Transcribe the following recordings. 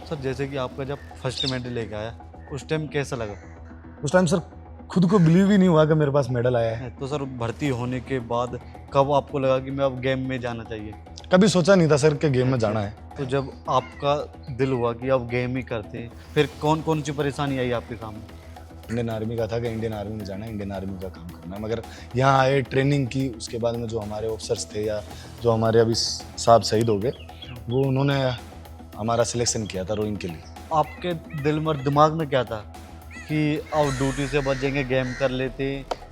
Sir जैसे कि आपका जब फर्स्ट मेडल लेके आया उस टाइम कैसा लगा? उस टाइम सर खुद को बिलीव ही नहीं हुआ कि मेरे पास मेडल आया है। तो सर भर्ती होने के बाद कब आपको लगा कि मैं अब गेम में जाना चाहिए? कभी सोचा नहीं था सर कि गेम में अच्छा, जाना है। तो जब आपका दिल हुआ कि अब गेम ही करते हैं, फिर कौन कौन सी परेशानी आई आपके सामने? इंडियन आर्मी का था कि इंडियन आर्मी में जाना है, इंडियन आर्मी का काम करना है। मगर यहाँ आए, ट्रेनिंग की, उसके बाद में जो हमारे ऑफिसर्स थे या जो हमारे अभी साहब शहीद हो गए, वो उन्होंने हमारा सिलेक्शन किया था रोइंग के लिए। आपके दिल में दिमाग में क्या था कि अब ड्यूटी से बचेंगे गेम कर लेते,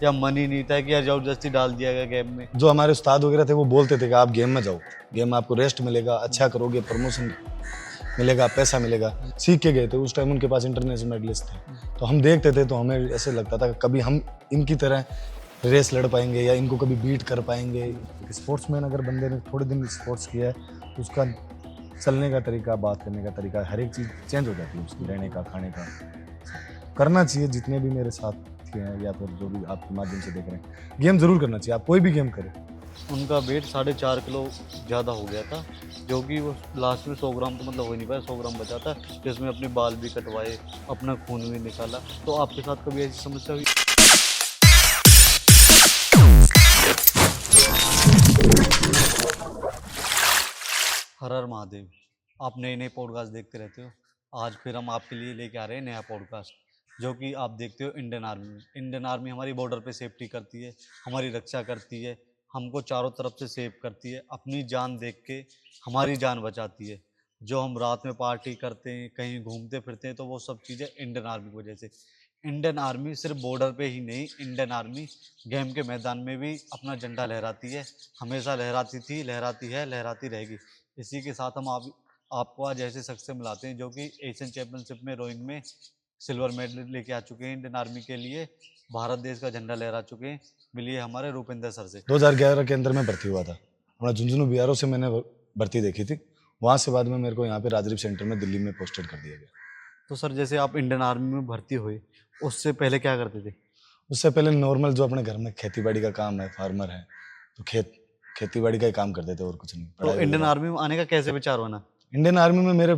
या मन ही नहीं था कि यार जबरदस्ती डाल दिया गया गेम में? जो हमारे उस्ताद वगैरह थे वो बोलते थे कि आप गेम में जाओ, गेम में आपको रेस्ट मिलेगा, अच्छा करोगे, प्रमोशन मिलेगा, पैसा मिलेगा। सीख के गए थे। उस टाइम उनके पास इंटरनेशनल मेडलिस्ट थे, तो हम देखते थे तो हमें ऐसे लगता था कि कभी हम इनकी तरह रेस लड़ पाएंगे या इनको कभी बीट कर पाएंगे। स्पोर्ट्समैन अगर बंदे ने थोड़े दिन स्पोर्ट्स किया है तो उसका चलने का तरीका, बात करने का तरीका, हर एक चीज़ चेंज हो जाती है उसकी, रहने का, खाने का। करना चाहिए। जितने भी मेरे साथी हैं या फिर जो भी आपके माध्यम से देख रहे हैं, गेम ज़रूर करना चाहिए। आप कोई भी गेम करें। उनका वेट 4.5 किलो ज़्यादा हो गया था, जो कि वो लास्ट में 100 ग्राम तो मतलब हो ही नहीं पाया, 100 ग्राम बचा था, जिसमें अपने बाल भी कटवाए, अपना खून भी निकाला। तो आपके साथ कभी ऐसी समस्या हुई? हर हर महादेव। आप नए नए पॉडकास्ट देखते रहते हो। आज फिर हम आपके लिए लेके आ रहे हैं नया पॉडकास्ट, जो कि आप देखते हो इंडियन आर्मी में। इंडियन आर्मी हमारी बॉर्डर पे सेफ्टी करती है, हमारी रक्षा करती है, हमको चारों तरफ से सेव करती है, अपनी जान देख के हमारी जान बचाती है। जो हम रात में पार्टी करते हैं, कहीं घूमते फिरते हैं, तो वो सब चीज़ें इंडियन आर्मी की वजह से। इंडियन आर्मी सिर्फ बॉर्डर पे ही नहीं, इंडियन आर्मी गेम के मैदान में भी अपना झंडा लहराती है। हमेशा लहराती थी, लहराती है, लहराती रहेगी। इसी के साथ हम आपको आज ऐसे शख्स से मिलाते हैं जो कि एशियन चैंपियनशिप में रोइंग में सिल्वर मेडल लेके आ चुके हैं इंडियन आर्मी के लिए, भारत देश का झंडा लहरा चुके हैं। मिलिए हमारे रूपेंद्र सर से। 2011 के अंदर मैं भर्ती हुआ था। हमारा झुंझुनू बीआरओ से मैंने भर्ती देखी थी। वहाँ से बाद में मेरे को यहाँ पे राजरीफ सेंटर में दिल्ली में पोस्टेड कर दिया गया। तो सर जैसे आप इंडियन आर्मी में भर्ती हुए, उससे पहले क्या करते थे? उससे पहले नॉर्मल जो अपने घर में खेती बाड़ी का काम है, फार्मर है, तो खेती बाड़ी का ही काम करते थे और कुछ नहीं, तो पढ़ाई इंडियन वगैरह। आर्मी में आने का कैसे विचार बना? इंडियन आर्मी में मेरे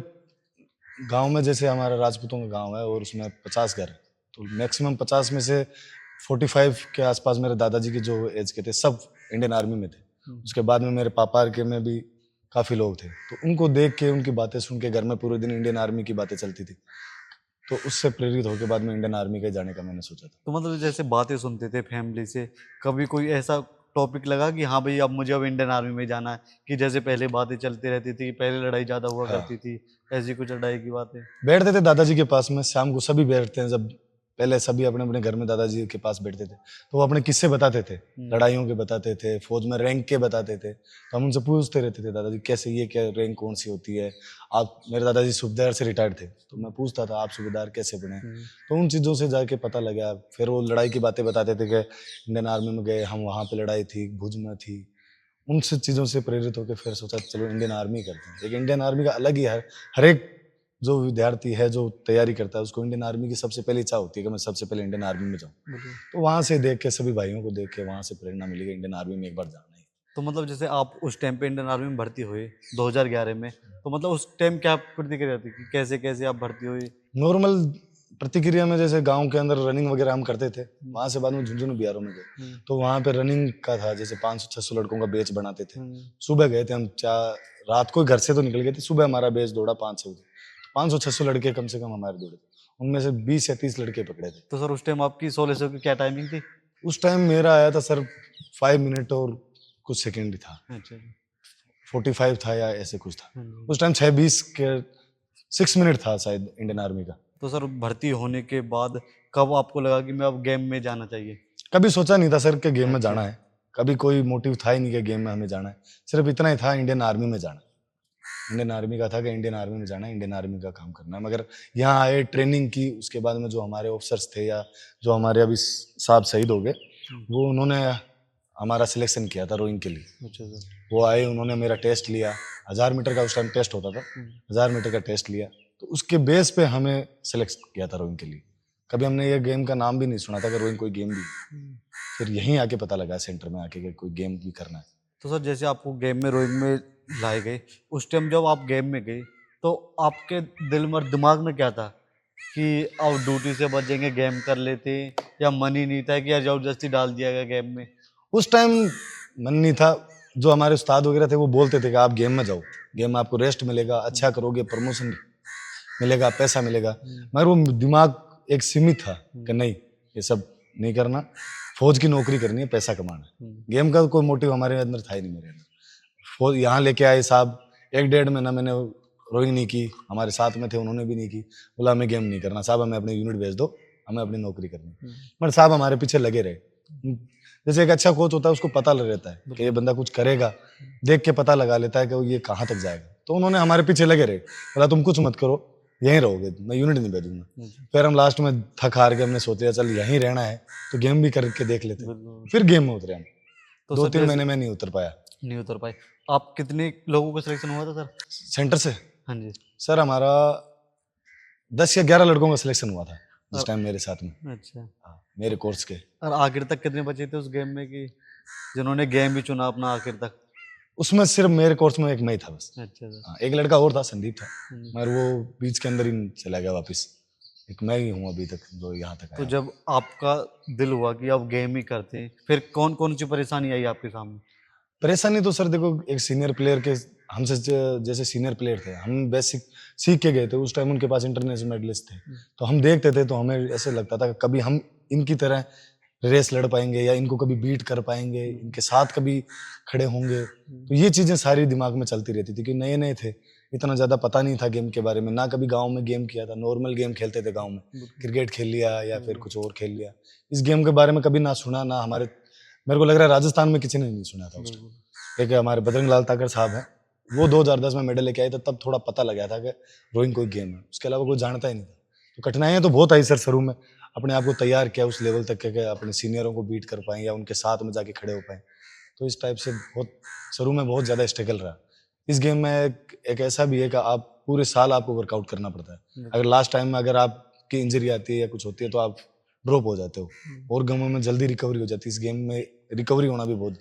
गांव में, जैसे हमारा राजपूतों का गांव है और उसमें 50 घर है, तो मैक्सिमम 50 में से 45 के आसपास मेरे दादाजी के जो एज के थे सब इंडियन आर्मी में थे। उसके बाद में मेरे पापा के में भी काफ़ी लोग थे, तो उनको देख के, उनकी बातें सुन के घर में पूरे दिन इंडियन आर्मी की बातें चलती थी, तो उससे प्रेरित होकर बाद में इंडियन आर्मी के जाने का मैंने सोचा था। तो मतलब जैसे बातें सुनते थे फैमिली से, कभी कोई ऐसा टॉपिक लगा कि हाँ भाई अब मुझे अब इंडियन आर्मी में जाना है, कि जैसे पहले बातें चलती रहती थी, पहले लड़ाई ज़्यादा हुआ हाँ, करती थी, ऐसी कुछ लड़ाई की बातें? बैठते थे दादाजी के पास में, शाम को सभी बैठते हैं, जब पहले सभी अपने अपने घर में दादाजी के पास बैठते थे, तो वो अपने किस्से बताते थे, लड़ाइयों के बताते थे, फौज में रैंक के बताते थे। तो हम उनसे पूछते रहते थे, दादाजी कैसे, ये क्या रैंक कौन सी होती है? आप, मेरे दादाजी सूबेदार से रिटायर्ड थे, तो मैं पूछता था आप सूबेदार कैसे बने? तो उन चीज़ों से जाके पता लगा। फिर वो लड़ाई की बातें बताते थे कि इंडियन आर्मी में गए हम, वहाँ पे लड़ाई थी, भुज में थी। उन सब चीज़ों से प्रेरित होकर फिर सोचा चलो इंडियन आर्मी करते हैं। एक इंडियन आर्मी का अलग ही है, हर एक जो विद्यार्थी है जो तैयारी करता है उसको इंडियन आर्मी की सबसे पहली इच्छा होती है कि मैं सबसे पहले इंडियन आर्मी में जाऊँ। तो वहाँ से देख के, सभी भाइयों को देख के वहाँ से प्रेरणा मिली कि इंडियन आर्मी में एक बार जाना है। तो मतलब जैसे आप उस टाइम पे इंडियन आर्मी में भर्ती हुए 2011 में, तो मतलब उस टाइम क्या प्रतिक्रिया थी कि कैसे कैसे आप भर्ती हुई? नॉर्मल प्रतिक्रिया में, जैसे गांव के अंदर रनिंग वगैरह हम करते थे, वहाँ से बाद में झुंझुनू बीआरओ में गए, तो वहाँ पे रनिंग का था, जैसे 500-600 लड़कों का बैच बनाते थे। सुबह गए थे हम, रात को घर से तो निकल गए थे, सुबह हमारा बैच दौड़ा 5 से 500-600 लड़के कम से कम हमारे दौड़े थे, उनमें से 20 या 30 लड़के पकड़े थे। तो सर उस टाइम आपकी 1600 की क्या टाइमिंग थी? उस टाइम मेरा आया था सर 5 मिनट और कुछ सेकेंड ही था, अच्छा। 45 था या ऐसे कुछ था। उस टाइम 6:20 के 6 मिनट था शायद इंडियन आर्मी का। तो सर भर्ती होने के बाद कब आपको लगा कि मैं अब गेम में जाना चाहिए? कभी सोचा नहीं था सर कि गेम में अच्छा। जाना है। कभी कोई मोटिव था ही नहीं कि गेम में हमें जाना है। सिर्फ इतना ही था, इंडियन आर्मी में जाना है। इंडियन आर्मी का था कि इंडियन आर्मी में जाना है, इंडियन आर्मी का काम करना है। मगर यहाँ आए, ट्रेनिंग की, उसके बाद में जो हमारे ऑफिसर्स थे या जो हमारे अभी साहब शहीद हो गए, वो उन्होंने हमारा सिलेक्शन किया था रोइंग के लिए। अच्छा सर। वो आए, उन्होंने मेरा टेस्ट लिया, 1000 मीटर का उस टाइम टेस्ट होता था, 1000 मीटर का टेस्ट लिया, तो उसके बेस पे हमें सेलेक्ट किया था रोइंग के लिए। कभी हमने ये गेम का नाम भी नहीं सुना था कि रोइंग कोई गेम भी है। फिर यहीं आके पता लगा सेंटर में आके कि कोई गेम भी करना है। तो सर जैसे आपको गेम में रोइंग में लाए गए, उस टाइम जब आप गेम में गए, तो तो आपके दिल में दिमाग में क्या था कि अब ड्यूटी से बचेंगे गेम कर लेते, या मन ही नहीं था कि यार जबरदस्ती डाल दिया गया गेम में? उस टाइम मन नहीं था। जो हमारे उस्ताद वगैरह थे वो बोलते थे कि आप गेम में जाओ, गेम में आपको रेस्ट मिलेगा, अच्छा करोगे, प्रमोशन मिलेगा, पैसा मिलेगा। मगर वो दिमाग एक सीमित था कि नहीं, ये सब नहीं करना, फौज की नौकरी करनी है, पैसा कमाना है। गेम का कोई मोटिव हमारे अंदर था ही नहीं, मेरे अंदर। फौज यहाँ लेके आए साहब, 1-1.5 महीना मैंने रोइंग नहीं की, हमारे साथ में थे उन्होंने भी नहीं की। बोला हमें गेम नहीं करना साहब, हमें अपने यूनिट भेज दो, हमें अपनी नौकरी करनी है। मगर साहब हमारे पीछे लगे रहे। जैसे एक अच्छा कोच होता है, उसको पता लग रहता है कि ये बंदा कुछ करेगा, देख के पता लगा लेता है कि वो ये कहाँ तक जाएगा। तो उन्होंने हमारे पीछे लगे रहे, बोला तुम कुछ मत करो, यहीं रहोगे, मैं यूनिट नहीं भेजूंगा। फिर हम लास्ट में थक हार के हमने सोचा चल यहीं रहना है तो गेम भी करके देख लेते हैं। फिर गेम में उतरे हम। तो 2-3 महीने में नहीं उतर पाया नहीं उतर पाए। आप कितने लोगों का सिलेक्शन हुआ था सर? सेंटर से। हाँ जी। सर हमारा 10 या 11 लड़कों का सिलेक्शन हुआ था जिस टाइम मेरे साथ में। अच्छा। हाँ, मेरे कोर्स के। और आखिर तक कितने बचे थे उस गेम में कि जिन्होंने गेम भी चुना अपना आखिर तक? उसमें सिर्फ मेरे कोर्स में एक मैं ही था बस। अच्छा सर। हाँ, एक लड़का और था, संदीप था, मगर वो बीच के अंदर ही चला गया वापस। एक मैं ही हूँ अभी तक जो यहाँ तक तो आया। जब आपका दिल हुआ कि अब गेम ही करते हैं, फिर कौन कौन सी परेशानी आई आपके सामने? परेशानी तो सर देखो, एक सीनियर प्लेयर के, हमसे जैसे सीनियर प्लेयर थे, हम बेसिक सीख के गए थे। उस टाइम उनके पास इंटरनेशनल मेडलिस्ट थे, तो हम देखते थे तो हमें ऐसे लगता था कि कभी हम इनकी तरह रेस लड़ पाएंगे या इनको कभी बीट कर पाएंगे, इनके साथ कभी खड़े होंगे। तो ये चीजें सारी दिमाग में चलती रहती थी कि नए नए थे, इतना ज्यादा पता नहीं था गेम के बारे में, ना कभी गांव में गेम किया था, नॉर्मल गेम खेलते थे गांव में, क्रिकेट खेल लिया या फिर कुछ और खेल लिया। इस गेम के बारे में कभी ना सुना, ना हमारे, मेरे को लग रहा है राजस्थान में किसी ने नहीं सुना था उस टाइम। एक हमारे बजरंग लाल ताकर साहब हैं, वो 2010 में मेडल लेके आए थे, तब थोड़ा पता लगा था कि रोइंग कोई गेम है, उसके अलावा कोई जानता ही नहीं था। तो कठिनाइयां तो बहुत आई सर शुरू में, अपने आप को तैयार किया उस लेवल तक के अपने सीनियरों को बीट कर पाए या उनके साथ में जाके खड़े हो पाए। तो इस टाइप से बहुत शुरू में बहुत ज़्यादा स्ट्रगल रहा। इस गेम में एक ऐसा भी है कि आप पूरे साल आपको वर्कआउट करना पड़ता है। अगर लास्ट टाइम में अगर आपकी इंजरी आती है या कुछ होती है तो आप ड्रॉप हो जाते हो, और गेमों में जल्दी रिकवरी हो जाती है। इस गेम में रिकवरी होना भी बहुत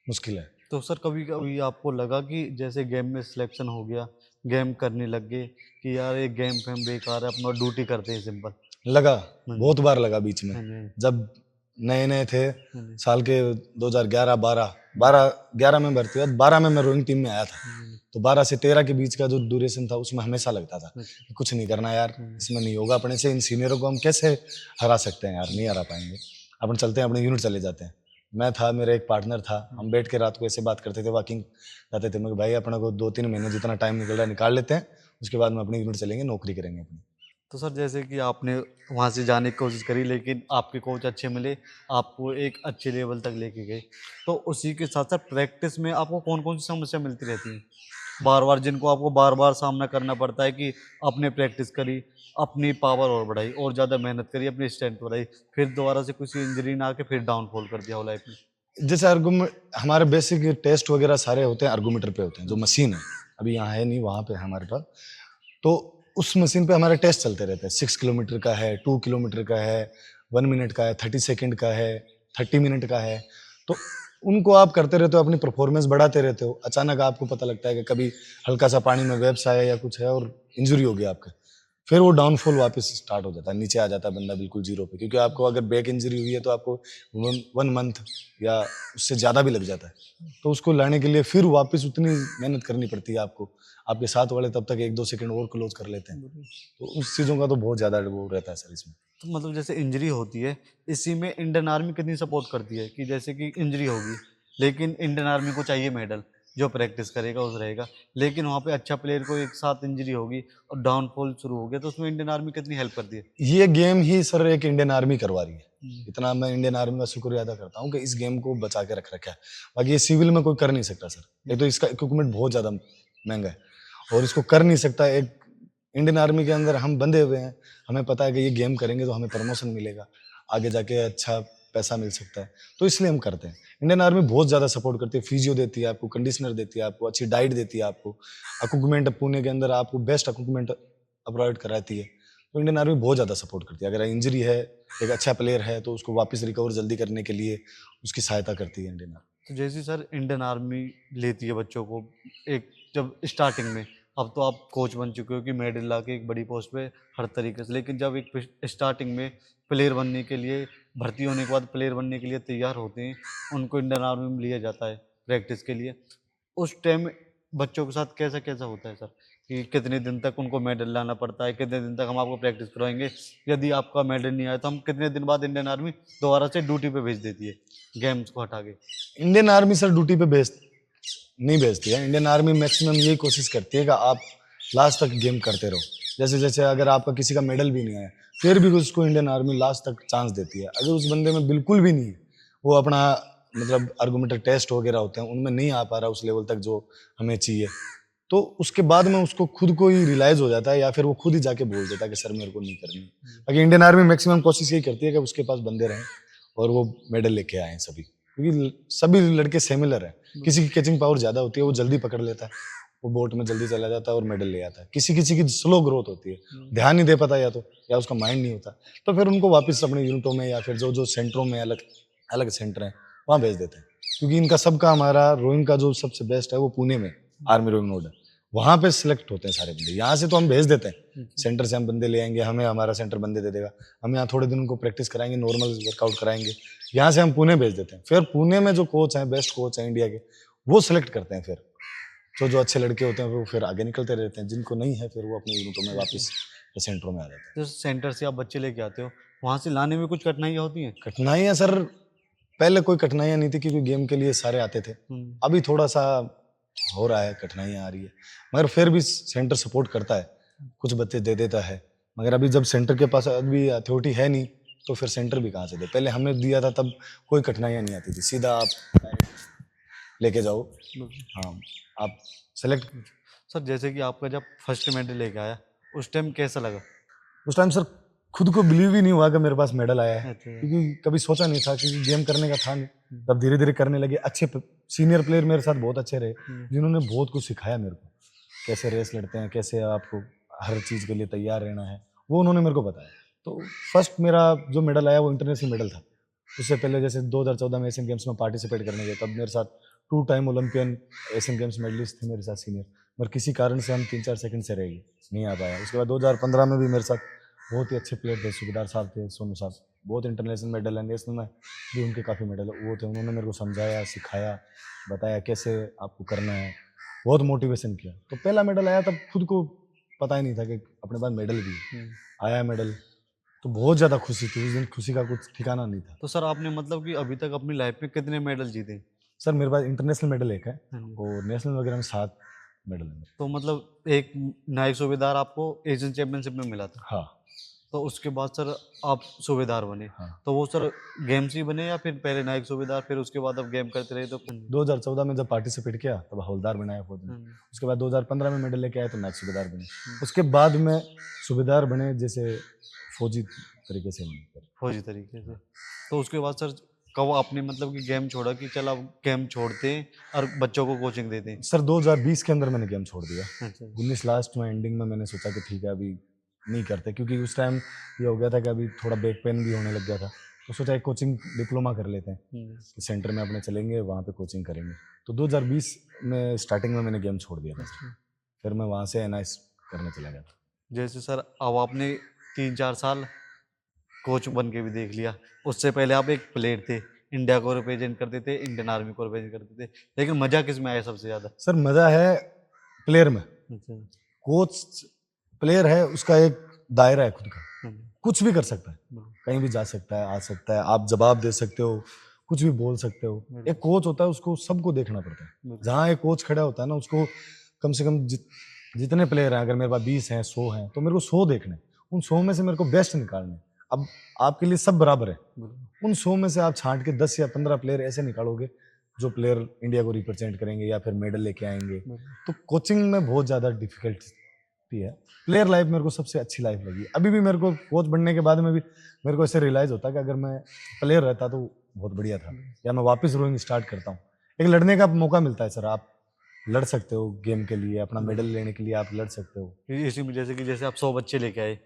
मुश्किल है। तो सर कभी कभी आपको लगा कि जैसे गेम में सिलेक्शन हो गया, गेम करने लग गए कि यार ये गेम फेम बेकार है, अपना ड्यूटी करते हैं सिंपल? लगा, बहुत बार लगा बीच में, हाँ जी। जब नए नए थे हाँ जी। साल के 2011 में भर्ती हुआ, 12 में मैं रोइंग टीम में आया था। तो 12 से 13 के बीच का जो ड्यूरेशन था उसमें हमेशा लगता था कि कुछ नहीं करना यार, इसमें नहीं होगा अपने से, इन सीनियरों को हम कैसे हरा सकते हैं यार, नहीं हरा पाएंगे, अपन चलते हैं अपने यूनिट चले जाते हैं। मैं था, मेरा एक पार्टनर था, हम बैठ के रात को ऐसे बात करते थे, वॉकिंग जाते थे। मैं भाई अपने को 2-3 महीने जितना टाइम निकल रहा है निकाल लेते हैं, उसके बाद में अपनी यूनिट चलेंगे, नौकरी करेंगे अपनी। तो सर जैसे कि आपने वहाँ से जाने की कोशिश करी, लेकिन आपके कोच अच्छे मिले, आपको एक अच्छे लेवल तक लेके गए। तो उसी के साथ साथ प्रैक्टिस में आपको कौन कौन सी समस्या मिलती रहती है बार बार, जिनको आपको बार बार सामना करना पड़ता है कि आपने प्रैक्टिस करी, अपनी पावर और बढ़ाई, और ज़्यादा मेहनत करी, अपनी स्ट्रेंथ बढ़ाई, फिर दोबारा से किसी इंजरी ना आके फिर डाउनफॉल कर दिया हो लाइफ में? जैसे हमारे बेसिक टेस्ट वगैरह सारे होते हैं आर्गोमीटर पे होते हैं, जो मशीन है, अभी यहाँ है नहीं, वहाँ पे है हमारे पास। तो उस मशीन पे हमारे टेस्ट चलते रहते हैं। 6 किलोमीटर का है, 2 किलोमीटर का है, 1 मिनट का है, 30 सेकंड का है, 30 मिनट का है। तो उनको आप करते रहते हो, अपनी परफॉर्मेंस बढ़ाते रहते हो। अचानक आपको पता लगता है कि कभी हल्का सा पानी में वेब्स आया या कुछ है और इंजरी हो गया आपका, फिर वो डाउनफॉल वापस स्टार्ट हो जाता है, नीचे आ जाता है बंदा बिल्कुल जीरो पे। क्योंकि आपको अगर बैक इंजरी हुई है तो आपको 1 मंथ या उससे ज़्यादा भी लग जाता है। तो उसको लाने के लिए फिर वापस उतनी मेहनत करनी पड़ती है आपको। आपके साथ वाले तब तक 1-2 सेकंड और क्लोज कर लेते हैं। तो उस चीज़ों का तो बहुत ज़्यादा वो रहता है सर इसमें। तो मतलब जैसे इंजरी होती है, इसी में इंडियन आर्मी कितनी सपोर्ट करती है कि जैसे कि इंजरी होगी, लेकिन इंडियन आर्मी को चाहिए मेडल, जो प्रैक्टिस करेगा उस रहेगा, लेकिन वहाँ पे अच्छा प्लेयर को एक साथ इंजरी होगी और डाउनफॉल शुरू हो गया, तो उसमें इंडियन आर्मी कितनी हेल्प करती है? ये गेम ही सर एक इंडियन आर्मी करवा रही है। इतना मैं इंडियन आर्मी का शुक्रिया अदा करता हूँ कि इस गेम को बचा के रख रखा है। बाकी ये सिविल में कोई कर नहीं सकता सर। एक तो इसका इक्विपमेंट बहुत ज़्यादा महंगा है और इसको कर नहीं सकता। एक इंडियन आर्मी के अंदर हम बंधे हुए हैं, हमें पता है कि ये गेम करेंगे तो हमें प्रमोशन मिलेगा, आगे जाके अच्छा पैसा मिल सकता है, तो इसलिए हम करते हैं। इंडियन आर्मी बहुत ज़्यादा सपोर्ट करती है, फिजियो देती है आपको, कंडीशनर देती है आपको, अच्छी डाइट देती है आपको, इक्विपमेंट पुणे के अंदर आपको बेस्ट इक्विपमेंट प्रोवाइड कराती है। तो इंडियन आर्मी बहुत ज़्यादा सपोर्ट करती है। अगर इंजरी है, एक अच्छा प्लेयर है, तो उसको वापस रिकवर जल्दी करने के लिए उसकी सहायता करती है इंडियन आर्मी। तो जैसे सर इंडियन आर्मी लेती है बच्चों को एक जब स्टार्टिंग में, अब तो आप कोच बन चुके हो कि मेडल ला के एक बड़ी पोस्ट पे हर तरीके से, लेकिन जब एक स्टार्टिंग में प्लेयर बनने के लिए, भर्ती होने के बाद प्लेयर बनने के लिए तैयार होते हैं, उनको इंडियन आर्मी में लिया जाता है प्रैक्टिस के लिए। उस टाइम बच्चों के साथ कैसा कैसा होता है सर, कि कितने दिन तक उनको मेडल लाना पड़ता है, कितने दिन तक हम आपको प्रैक्टिस करवाएंगे, यदि आपका मेडल नहीं आया तो हम कितने दिन बाद इंडियन आर्मी दोबारा से ड्यूटी पे भेज देती है गेम्स को हटा के? इंडियन आर्मी सर ड्यूटी पे नहीं भेजती है। इंडियन आर्मी मैक्सिमम यही कोशिश करती है कि आप लास्ट तक गेम करते रहो। जैसे जैसे अगर आपका किसी का मेडल भी नहीं आया, फिर भी उसको इंडियन आर्मी लास्ट तक चांस देती है। अगर उस बंदे में बिल्कुल भी नहीं है, वो अपना मतलब आर्गुमेंटेड टेस्ट वगैरह होते हैं उनमें नहीं आ पा रहा उस लेवल तक जो हमें चाहिए, तो उसके बाद में उसको खुद को ही रियलाइज हो जाता है, या फिर वो खुद ही जाके बोल देता है कि सर मेरे को नहीं करनी। बाकी इंडियन आर्मी मैक्सिमम कोशिश यही करती है कि उसके पास बंदे रहें और वो मेडल लेके आए सभी, क्योंकि सभी लड़के सिमिलर हैं। किसी की कैचिंग पावर ज्यादा होती है, वो जल्दी पकड़ लेता है, वो बोट में जल्दी चला जाता है और मेडल ले आता है। किसी किसी की स्लो ग्रोथ होती है, ध्यान नहीं दे पाता या उसका माइंड नहीं होता, तो फिर उनको वापस अपने यूनिटों में या फिर जो जो सेंटरों में अलग अलग सेंटर हैं वहाँ भेज देते हैं। क्योंकि इनका सबका, हमारा रोइंग का जो सबसे बेस्ट है वो पुणे में आर्मी रोइंग नोड है, वहाँ पे सिलेक्ट होते हैं सारे बंदे। यहाँ से तो हम भेज देते हैं, सेंटर से हम बंदे ले आएंगे, हमें हमारा सेंटर बंदे दे देगा, हम यहाँ थोड़े दिन उनको प्रैक्टिस कराएंगे, नॉर्मल वर्कआउट कराएंगे, यहाँ से हम पुणे भेज देते हैं। फिर पुणे में जो कोच हैं, बेस्ट कोच हैं इंडिया के, वो सिलेक्ट करते हैं। फिर जो जो अच्छे लड़के होते हैं वो फिर आगे निकलते रहते हैं, जिनको नहीं है फिर वो अपने यूनिटों में वापस सेंटरों में आ जाते हैं। जो सेंटर से आप बच्चे लेके आते हो, वहाँ से लाने में कुछ कठिनाइयाँ होती हैं? कठिनाइयाँ सर पहले कोई कठिनाइयाँ नहीं थी, क्योंकि गेम के लिए सारे आते थे। अभी थोड़ा सा हो रहा है, कठिनाइयाँ आ रही है, मगर फिर भी सेंटर सपोर्ट करता है, कुछ बच्चे दे देता है। मगर अभी जब सेंटर के पास अभी अथॉरिटी है नहीं, तो फिर सेंटर भी कहाँ से दे। पहले हमने दिया था तब कोई कठिनाइयाँ नहीं आती थी, सीधा आप लेके जाओ, हाँ आप सेलेक्ट। सर जैसे कि आपका जब फर्स्ट मेडल लेके आया, उस टाइम कैसा लगा? उस टाइम सर खुद को बिलीव ही नहीं हुआ कि मेरे पास मेडल आया है, अच्छा। क्योंकि कभी सोचा नहीं था, क्योंकि गेम करने का था नहीं। तब धीरे धीरे करने लगे। अच्छे सीनियर प्लेयर मेरे साथ बहुत अच्छे रहे, जिन्होंने बहुत कुछ सिखाया मेरे को, कैसे रेस लड़ते हैं, कैसे आपको हर चीज़ के लिए तैयार रहना है, वो उन्होंने मेरे को बताया। तो फर्स्ट मेरा जो मेडल आया वो इंटरनेशनल मेडल था। उससे पहले जैसे 2014 में एशियन गेम्स में पार्टिसिपेट करने गए, तब मेरे साथ 2 time Olympian Asian Games medallist थे मेरे साथ सीनियर, मगर किसी कारण से हम 3-4 सेकंड से रह गए, नहीं आ पाया। उसके बाद 2015 में भी मेरे साथ बहुत ही अच्छे प्लेयर थे, सूबेदार साहब थे, सोनू साहब, बहुत इंटरनेशनल मेडल है, नेशनल में भी उनके काफ़ी मेडल वो थे। उन्होंने मेरे को समझाया, सिखाया, बताया कैसे आपको करना है, बहुत मोटिवेशन किया। तो पहला मेडल आया तब खुद को पता ही नहीं था कि अपने पास मेडल भी है। आया मेडल तो बहुत ज़्यादा खुशी थी, उस दिन खुशी का कुछ ठिकाना नहीं था। तो सर आपने मतलब कि अभी तक अपनी लाइफ में कितने मेडल जीते? सर मेरे पास इंटरनेशनल मेडल एक है और नेशनल वगैरह में 7 मेडल है। तो मतलब एक नायक सूबेदार आपको एशियन चैंपियनशिप में मिला था? हाँ। तो उसके बाद सर आप सूबेदार बने। हाँ। तो वो सर गेम्स ही बने या फिर पहले नायक सूबेदार, फिर उसके बाद अब गेम करते रहे? तो 2014 में जब पार्टिसिपेट किया तब हवलदार बनाया फौज में। उसके बाद 2015 में मेडल लेके आए तो नायक सूबेदार बने। उसके बाद में सूबेदार बने, जैसे फौजी तरीके से बने। फौजी तरीके से। तो उसके बाद सर कब आपने मतलब कि गेम छोड़ा कि चल अब गेम छोड़ते हैं और बच्चों को कोचिंग देते हैं? सर 2020 के अंदर मैंने गेम छोड़ दिया। अच्छा। 19 लास्ट में एंडिंग में मैंने सोचा कि ठीक है अभी नहीं करते, क्योंकि उस टाइम ये हो गया था कि अभी थोड़ा बैक पेन भी होने लग गया था, तो सोचा एक कोचिंग डिप्लोमा कर लेते हैं, तो सेंटर में अपने चलेंगे, वहाँ पे कोचिंग करेंगे। तो 2020 में स्टार्टिंग में मैंने गेम छोड़ दिया था, फिर मैं वहाँ से NIS करने चला गया था। जैसे सर अब आपने 3-4 साल कोच बन के भी देख लिया, उससे पहले आप एक प्लेयर थे, इंडिया को रिप्रेजेंट करते थे, इंडियन आर्मी को रिप्रेजेंट करते थे, लेकिन मजा किस में आया सबसे ज्यादा? सर मज़ा है प्लेयर में। कोच प्लेयर है, उसका एक दायरा है खुद का, कुछ भी कर सकता है, कहीं भी जा सकता है, आ सकता है, आप जवाब दे सकते हो, कुछ भी बोल सकते हो। एक कोच होता है, उसको सबको देखना पड़ता है। जहाँ एक कोच खड़ा होता है ना, उसको कम से कम जितने प्लेयर हैं, अगर मेरे पास 20 हैं, 100 हैं, तो मेरे को 100 देखने, उन 100 में से मेरे को बेस्ट निकालने। अब आपके लिए सब बराबर है, उन 100 में से आप छांट के 10 या 15 प्लेयर ऐसे निकालोगे जो प्लेयर इंडिया को रिप्रेजेंट करेंगे या फिर मेडल लेके आएंगे। तो कोचिंग में बहुत ज़्यादा डिफिकल्टी है। प्लेयर लाइफ मेरे को सबसे अच्छी लाइफ लगी। अभी भी मेरे को कोच बनने के बाद में भी मेरे को ऐसे रियलाइज़ होता है कि अगर मैं प्लेयर रहता तो बहुत बढ़िया था, या मैं वापस रोइंग स्टार्ट करता हूँ। एक लड़ने का मौका मिलता है सर, आप लड़ सकते हो गेम के लिए, अपना मेडल लेने के लिए आप लड़ सकते हो। इसी में जैसे आप 100 बच्चे लेके आए,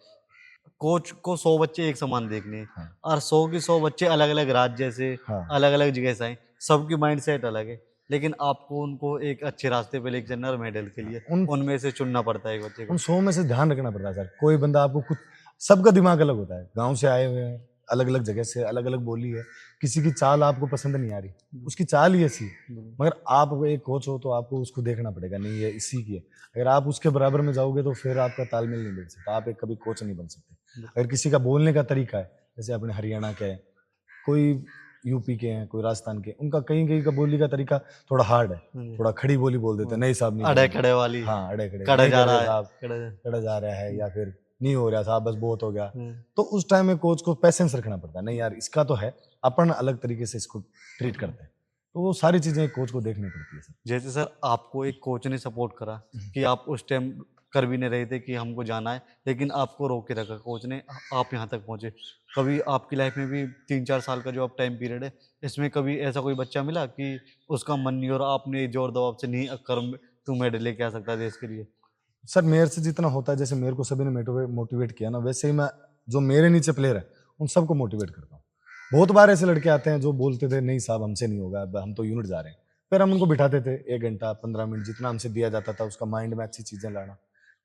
कोच को 100 बच्चे एक समान देखने हैं, और 100 के 100 बच्चे अलग अलग राज्य से, अलग अलग जगह से आए, सबकी माइंड सेट अलग है। लेकिन आपको उनको एक अच्छे रास्ते पे लेके चलना है मेडल के लिए, उन उनमें से चुनना पड़ता है एक बच्चे को। उन 100 में से ध्यान रखना पड़ता है सर। कोई बंदा आपको कुछ, सबका दिमाग अलग होता है, गाँव से आए हुए हैं, अलग-अलग जगह से, अलग-अलग बोली है, किसी की चाल आपको पसंद नहीं आ रही, उसकी चाल ही ऐसी है। मगर आप एक कोच हो तो आपको उसको देखना पड़ेगा, नहीं ये इसी की है। अगर आप उसके बराबर में जाओगे तो फिर आपका तालमेल नहीं बैठ सकता, आप एक कभी कोच नहीं बन सकते। अगर किसी का बोलने का तरीका है, जैसे अपने हरियाणा के हैं, कोई यूपी के हैं, कोई राजस्थान के, उनका कहीं-कहीं का बोली का तरीका थोड़ा हार्ड है, थोड़ा खड़ी बोली बोल देते हैं, नहीं साहब नहीं अड़े करेंगे। खड़े वाली, हाँ, अड़े-खड़े, कड़ा नहीं जा करेंगे रहा है, साहब, कड़ा जा रहा है, या फिर नहीं हो रहा साहब, बस बहुत हो गया। तो उस टाइम में कोच को पेशेंस रखना पड़ता है, नहीं यार इसका तो है, अपन अलग तरीके से इसको ट्रीट करते हैं। तो वो सारी चीज़ें कोच को देखनी पड़ती है सर। जैसे सर आपको एक कोच ने सपोर्ट करा कि आप उस टाइम कर भी नहीं रहे थे कि हमको जाना है, लेकिन आपको रोक के रखा कोच ने, आप यहाँ तक पहुँचे। कभी आपकी लाइफ में भी 3-4 साल का जो अब टाइम पीरियड है, इसमें कभी ऐसा कोई बच्चा मिला कि उसका मन नहीं और आपने ज़ोर दबाव से नहीं कर, तू मेडल लेके आ सकता है देश के लिए? सर मेरे से जितना होता है, जैसे मेरे को सभी ने मोटिवेट किया ना, वैसे ही मैं जो मेरे नीचे प्लेयर है उन सबको मोटिवेट करता हूँ। बहुत बार ऐसे लड़के आते हैं जो बोलते थे नहीं साहब हमसे नहीं होगा, अब हम तो यूनिट जा रहे हैं। फिर हम उनको बिठाते थे 1 घंटा 15 मिनट जितना हमसे दिया जाता था, उसका माइंड में अच्छी चीजें लाना,